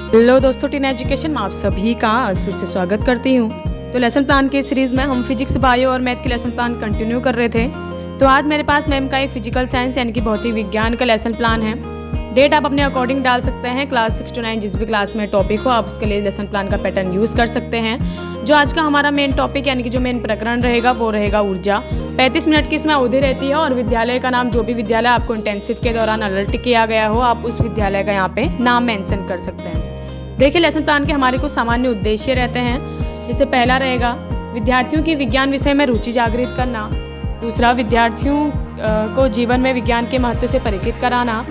Hello दोस्तों, tin education में आप सभी का आज फिर से स्वागत करती हूँ। तो लेसन प्लान की सीरीज़ में हम फिजिक्स, बायो और मैथ के लेसन प्लान कंटिन्यू कर रहे थे। तो आज मेरे पास मैम का एक फिजिकल साइंस यानी कि भौतिक विज्ञान का लेसन प्लान है। डेट आप अपने अकॉर्डिंग डाल सकते हैं, क्लास 6 to 9 जिस भी क्लास में टॉपिक हो आप उसके लिए लेसन प्लान का पैटर्न यूज़ कर सकते हैं। जो आज का हमारा मेन टॉपिक यानी कि जो मेन प्रकरण रहेगा वो रहेगा ऊर्जा। 35 मिनट की इसमें अवधि रहती है और विद्यालय का नाम, जो भी विद्यालय आपको इंटेंसिव के दौरान अलर्ट किया गया हो, आप उस विद्यालय का यहाँ पे नाम मेंशन कर सकते हैं। देखिए, लेसन प्लान के हमारे कुछ सामान्य उद्देश्य रहते हैं। जैसे पहला रहेगा विद्यार्थियों की विज्ञान विषय में रुचि जागृत करना। दूसरा, विद्यार्थियों को जीवन में विज्ञान के महत्व से परिचित कराना।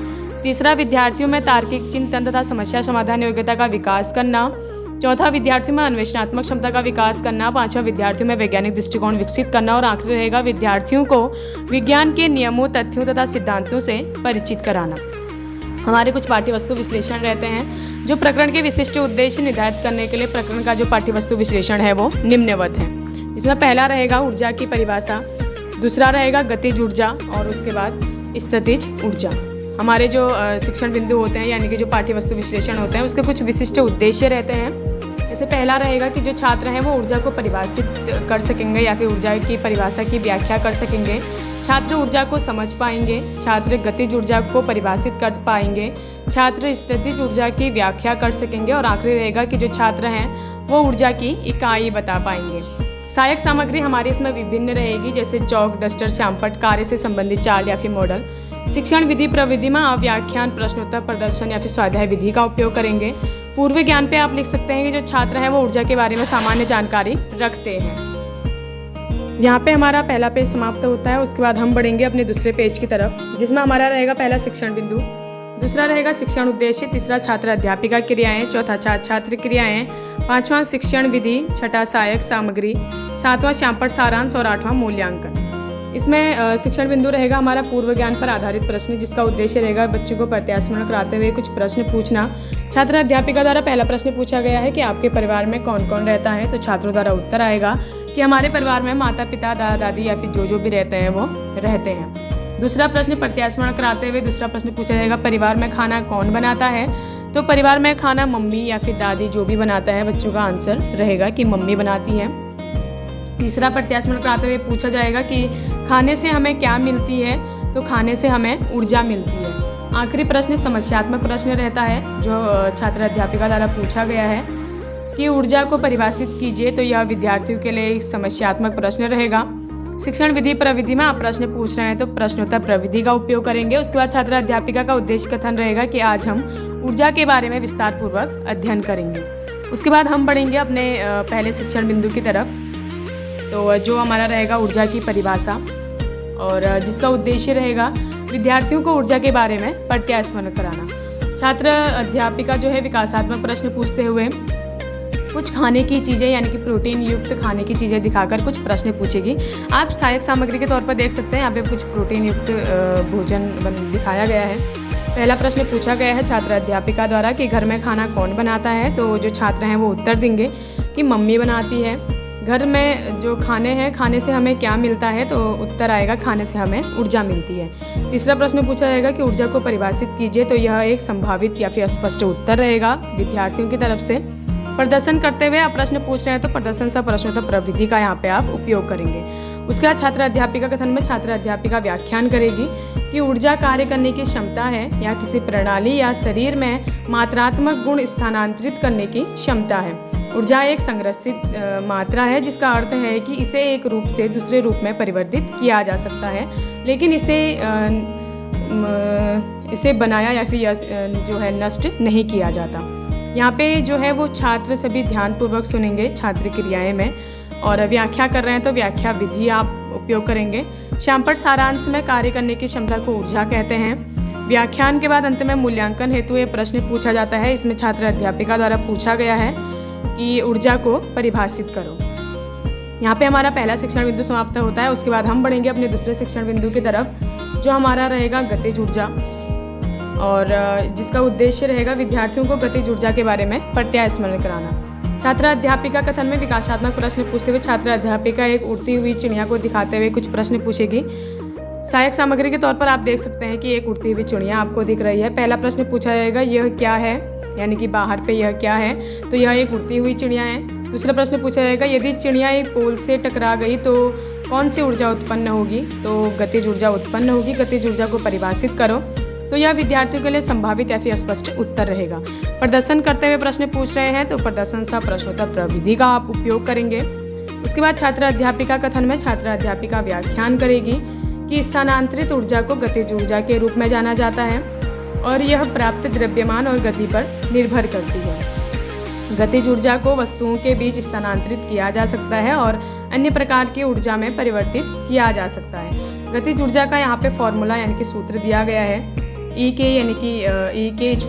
तीसरा, विद्यार्थियों में तार्किक चिंतन तथा समस्या समाधान योग्यता का विकास करना। चौथा, विद्यार्थियों में अन्वेषणात्मक क्षमता का विकास करना। पांचवा, विद्यार्थियों में वैज्ञानिक दृष्टिकोण विकसित करना। और आखिरी रहेगा विद्यार्थियों को विज्ञान के नियमों, तथ्यों तथा सिद्धांतों से परिचित कराना। हमारे कुछ पाठ्यवस्तु विश्लेषण रहते हैं जो प्रकरण के विशिष्ट उद्देश्य निर्धारित करने के लिए प्रकरण का जो पाठ्यवस्तु विश्लेषण है वो निम्नवत है। इसमें पहला रहेगा ऊर्जा की परिभाषा, दूसरा रहेगा गतिज ऊर्जा और उसके बाद स्थितिज ऊर्जा। हमारे जो शिक्षण बिंदु होते हैं यानी कि जो पाठ्यवस्तु विश्लेषण होते हैं उसके कुछ विशिष्ट उद्देश्य रहते हैं। जैसे पहला रहेगा कि जो छात्र हैं वो ऊर्जा को परिभाषित कर सकेंगे या फिर ऊर्जा की परिभाषा की व्याख्या कर सकेंगे। छात्र ऊर्जा को समझ पाएंगे, छात्र गतिज ऊर्जा को परिभाषित कर पाएंगे, छात्र स्थितिज ऊर्जा की व्याख्या कर सकेंगे और आखिरी रहेगा कि जो छात्र हैं वो ऊर्जा की इकाई बता पाएंगे। सहायक सामग्री हमारी इसमें विभिन्न रहेगी, जैसे चौक, डस्टर, श्यामपट्ट, कार्य से संबंधित चार्ट या फिर मॉडल। शिक्षण विधि प्रविधि में आप व्याख्यान, प्रश्नोत्तर, प्रदर्शन या फिर स्वाध्याय विधि का उपयोग करेंगे। पूर्व ज्ञान पे आप लिख सकते हैं कि जो छात्र हैं वो ऊर्जा के बारे में सामान्य जानकारी रखते हैं। यहाँ पे हमारा पहला पेज समाप्त होता है। उसके बाद हम बढ़ेंगे अपने दूसरे पेज की तरफ, जिसमें हमारा रहेगा पहला शिक्षण बिंदु, दूसरा रहेगा शिक्षण उद्देश्य, तीसरा छात्र अध्यापिका क्रियाएं, चौथा छात्र क्रियाएं, पांचवा शिक्षण विधि, छठा सहायक सामग्री, सातवां श्यामपट्ट सारांश और आठवां मूल्यांकन। इसमें शिक्षण बिंदु रहेगा हमारा पूर्व ज्ञान पर आधारित प्रश्न, जिसका उद्देश्य रहेगा बच्चों को प्रत्यास्मरण कराते हुए कुछ प्रश्न पूछना। छात्र अध्यापिका द्वारा पहला प्रश्न पूछा गया है कि आपके परिवार में कौन कौन रहता है, तो छात्रों द्वारा उत्तर आएगा कि हमारे परिवार में माता पिता, दादा दादी या फिर जो भी रहते हैं वो रहते हैं। दूसरा प्रश्न प्रत्यास्मरण कराते हुए दूसरा प्रश्न पूछा जाएगा परिवार में खाना कौन बनाता है, तो परिवार में खाना मम्मी या फिर दादी जो भी बनाता है, बच्चों का आंसर रहेगा कि मम्मी बनाती है। तीसरा प्रत्यास्मरण कराते हुए पूछा जाएगा कि खाने से हमें क्या मिलती है, तो खाने से हमें ऊर्जा मिलती है। आखिरी प्रश्न समस्यात्मक प्रश्न रहता है जो छात्र अध्यापिका द्वारा पूछा गया है कि ऊर्जा को परिभाषित कीजिए, तो यह विद्यार्थियों के लिए एक समस्यात्मक प्रश्न रहेगा। शिक्षण विधि प्रविधि में आप प्रश्न पूछ रहे हैं तो प्रश्नोत्तर प्रविधि का उपयोग करेंगे। उसके बाद छात्र अध्यापिका का उद्देश्य कथन रहेगा कि आज हम ऊर्जा के बारे में विस्तार पूर्वक अध्ययन करेंगे। उसके बाद हम बढ़ेंगे अपने पहले शिक्षण बिंदु की तरफ, तो जो हमारा रहेगा ऊर्जा की परिभाषा और जिसका उद्देश्य रहेगा विद्यार्थियों को ऊर्जा के बारे में प्रत्यास्मरण कराना। छात्र अध्यापिका जो है विकासात्मक प्रश्न पूछते हुए कुछ खाने की चीज़ें यानी कि प्रोटीन युक्त खाने की चीज़ें दिखाकर कुछ प्रश्न पूछेगी। आप सहायक सामग्री के तौर पर देख सकते हैं, यहाँ पे कुछ प्रोटीन युक्त भोजन दिखाया गया है। पहला प्रश्न पूछा गया है छात्र अध्यापिका द्वारा कि घर में खाना कौन बनाता है, तो जो छात्र हैं वो उत्तर देंगे कि मम्मी बनाती है। घर में जो खाने हैं, खाने से हमें क्या मिलता है, तो उत्तर आएगा खाने से हमें ऊर्जा मिलती है। तीसरा प्रश्न पूछा जाएगा कि ऊर्जा को परिभाषित कीजिए, तो यह एक संभावित या फिर स्पष्ट उत्तर रहेगा विद्यार्थियों की तरफ से। प्रदर्शन करते हुए आप प्रश्न पूछ रहे हैं तो प्रदर्शन से प्रश्नोत्तर प्रविधि का यहाँ पे आप उपयोग करेंगे। उसके बाद छात्र अध्यापिका कथन में छात्र अध्यापिका व्याख्यान करेगी कि ऊर्जा कार्य करने की क्षमता है या किसी प्रणाली या शरीर में मात्रात्मक गुण स्थानांतरित करने की क्षमता है। ऊर्जा एक संग्रहित मात्रा है जिसका अर्थ है कि इसे एक रूप से दूसरे रूप में परिवर्तित किया जा सकता है, लेकिन इसे बनाया या फिर जो है नष्ट नहीं किया जाता। यहाँ पे जो है वो छात्र सभी ध्यानपूर्वक सुनेंगे छात्र क्रियाएं में, और व्याख्या कर रहे हैं तो व्याख्या विधि आप उपयोग करेंगे। श्यामपट्ट सारांश में कार्य करने की क्षमता को ऊर्जा कहते हैं। व्याख्यान के बाद अंत में मूल्यांकन हेतु ये प्रश्न पूछा जाता है। इसमें छात्र अध्यापिका द्वारा पूछा गया है कि ऊर्जा को परिभाषित करो। यहाँ पे हमारा पहला शिक्षण बिंदु समाप्त होता है। उसके बाद हम बढ़ेंगे अपने दूसरे शिक्षण बिंदु की तरफ, जो हमारा रहेगा गतिज ऊर्जा और जिसका उद्देश्य रहेगा विद्यार्थियों को गतिज ऊर्जा के बारे में प्रत्यास्मरण कराना। छात्र अध्यापिका कथन में विकासात्मक प्रश्न पूछते हुए छात्र अध्यापिका एक उड़ती हुई चिड़िया को दिखाते हुए कुछ प्रश्न पूछेगी। सहायक सामग्री के तौर पर आप देख सकते हैं कि एक उड़ती हुई चिड़िया आपको दिख रही है। पहला प्रश्न पूछा जाएगा यह क्या है, यानी कि बाहर पे यह क्या है, तो यह एक उड़ती हुई चिड़िया है। दूसरा प्रश्न पूछा जाएगा, यदि चिड़िया एक पोल से टकरा गई तो कौन सी ऊर्जा उत्पन्न होगी, तो गतिज ऊर्जा उत्पन्न होगी। गतिज ऊर्जा को परिभाषित करो, तो यह विद्यार्थियों के लिए संभावित या फिर स्पष्ट उत्तर रहेगा। प्रदर्शन करते हुए प्रश्न पूछ रहे हैं, तो प्रदर्शन सह प्रश्नोत्तर प्रविधि का आप उपयोग करेंगे। उसके बाद छात्र अध्यापिका कथन में छात्र अध्यापिका व्याख्यान करेगी कि स्थानांतरित ऊर्जा को गतिज ऊर्जा के रूप में जाना जाता है और यह प्राप्त द्रव्यमान और गति पर निर्भर करती है। गतिज ऊर्जा को वस्तुओं के बीच स्थानांतरित किया जा सकता है और अन्य प्रकार की ऊर्जा में परिवर्तित किया जा सकता है। गतिज ऊर्जा का यहाँ पे फॉर्मूला यानी कि सूत्र दिया गया है, E के यानी कि E =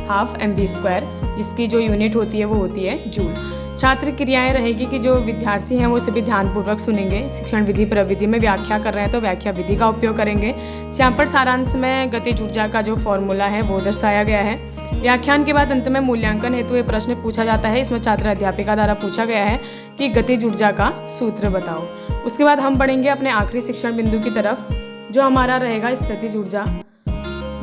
½ mv², जिसकी जो यूनिट होती है वो होती है जूल। छात्र क्रियाएं रहेगी कि जो विद्यार्थी हैं वो सभी ध्यानपूर्वक सुनेंगे। शिक्षण विधि प्रविधि में व्याख्या कर रहे हैं तो व्याख्या विधि का उपयोग करेंगे। यहाँ पर सारांश में गतिज ऊर्जा का जो फॉर्मूला है वो दर्शाया गया है। व्याख्यान के बाद अंत में मूल्यांकन हेतु ये प्रश्न पूछा जाता है। इसमें छात्र अध्यापिका द्वारा पूछा गया है कि गतिज ऊर्जा का सूत्र बताओ। उसके बाद हम बढ़ेंगे अपने आखिरी शिक्षण बिंदु की तरफ, जो हमारा रहेगा स्थितिज ऊर्जा,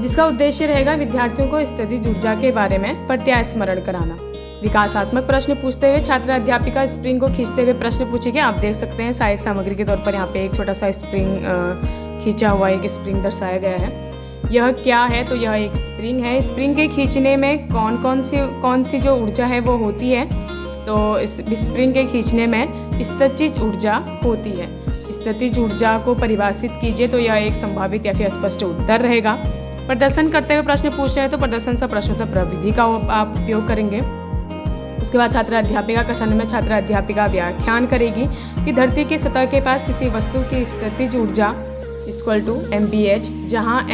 जिसका उद्देश्य रहेगा विद्यार्थियों को स्थितिज ऊर्जा के बारे में प्रत्यास्मरण कराना। विकासात्मक प्रश्न पूछते हुए छात्र अध्यापिका स्प्रिंग को खींचते हुए प्रश्न पूछेंगे। आप देख सकते हैं सहायक सामग्री के तौर पर यहाँ पे एक छोटा सा स्प्रिंग खींचा हुआ एक स्प्रिंग दर्शाया गया है। यह क्या है, तो यह एक स्प्रिंग है। स्प्रिंग के खींचने में कौन सी जो ऊर्जा है वो होती है, तो इस स्प्रिंग के खींचने में स्थितिज ऊर्जा होती है। स्थितिज ऊर्जा को परिभाषित कीजिए, तो यह एक संभावित या फिर स्पष्ट उत्तर रहेगा। प्रदर्शन करते हुए प्रश्न पूछ रहे हैं तो प्रदर्शन सह प्रश्नोत्तर प्रविधि का आप उपयोग करेंगे। उसके बाद छात्र अध्यापिका कथन में छात्र अध्यापिका व्याख्यान करेगी कि धरती की सतह के पास किसी वस्तु की स्थितिज ऊर्जा = mBh, जहाँ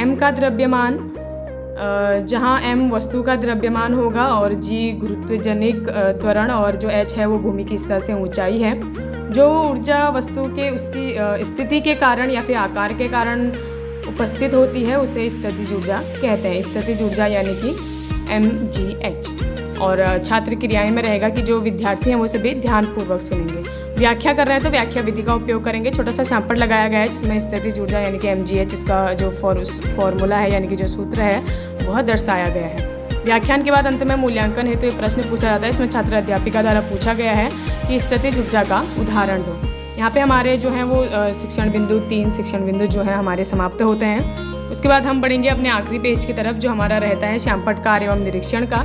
m वस्तु का द्रव्यमान होगा और g गुरुत्वजनिक त्वरण और जो h है वो भूमि की सतह से ऊंचाई है। जो ऊर्जा वस्तु के उसकी स्थिति के कारण या फिर आकार के कारण उपस्थित होती है उसे स्थितिज ऊर्जा कहते हैं। स्थितिज ऊर्जा यानी कि mgh। और छात्र क्रियाएं में रहेगा कि जो विद्यार्थी हैं वो सभी ध्यानपूर्वक सुनेंगे। व्याख्या कर रहे हैं तो व्याख्या विधि का उपयोग करेंगे। छोटा सा सैंपल लगाया गया है जिसमें स्थितिज ऊर्जा यानी कि mgh, इसका जो फॉर्मूला है यानी कि जो सूत्र है वह दर्शाया गया है। व्याख्यान के बाद अंत में मूल्यांकन हेतु ये प्रश्न पूछा जाता है। इसमें छात्र अध्यापिका द्वारा पूछा गया है कि स्थितिज ऊर्जा का उदाहरण दो। यहाँ पे हमारे जो हैं वो शिक्षण बिंदु 3 शिक्षण बिंदु जो है हमारे समाप्त होते हैं। उसके बाद हम बढ़ेंगे अपने आखिरी पेज की तरफ, जो हमारा रहता है श्यामपट्ट एवं निरीक्षण का,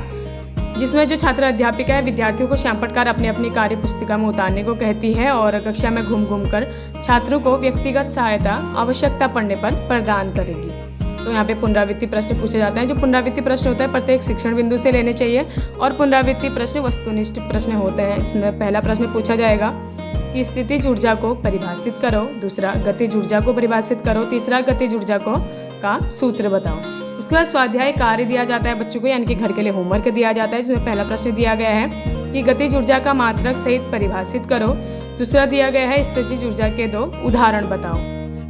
जिसमें जो छात्र अध्यापिका है विद्यार्थियों को श्यामपट्ट अपनी अपनी कार्य पुस्तिका में उतारने को कहती है और कक्षा में घूम कर छात्रों को व्यक्तिगत सहायता आवश्यकता पड़ने पर प्रदान करेगी। तो यहाँ पे पुनरावृत्ति प्रश्न पूछे जाते हैं। जो पुनरावृत्ति प्रश्न होता है प्रत्येक शिक्षण बिंदु से लेने चाहिए और पुनरावृत्ति प्रश्न वस्तुनिष्ठ प्रश्न होते हैं। इसमें पहला प्रश्न पूछा जाएगा कि स्थितिज ऊर्जा को परिभाषित करो, दूसरा गतिज ऊर्जा को परिभाषित करो, तीसरा गतिज ऊर्जा का सूत्र बताओ। उसके बाद स्वाध्याय कार्य दिया जाता है बच्चों को, यानी कि घर के लिए होमवर्क दिया जाता है, जिसमें पहला प्रश्न दिया गया है कि गतिज ऊर्जा का मात्रक सहित परिभाषित करो, दूसरा दिया गया है स्थितिज ऊर्जा के 2 उदाहरण बताओ।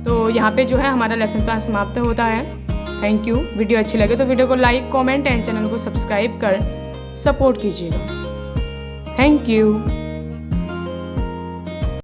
तो यहाँ पे जो है हमारा लेसन प्लान समाप्त होता है। Thank you. वीडियो अच्छी लगे तो वीडियो को लाइक, कमेंट एंड चैनल को सब्सक्राइब कर सपोर्ट कीजिएगा। Thank you.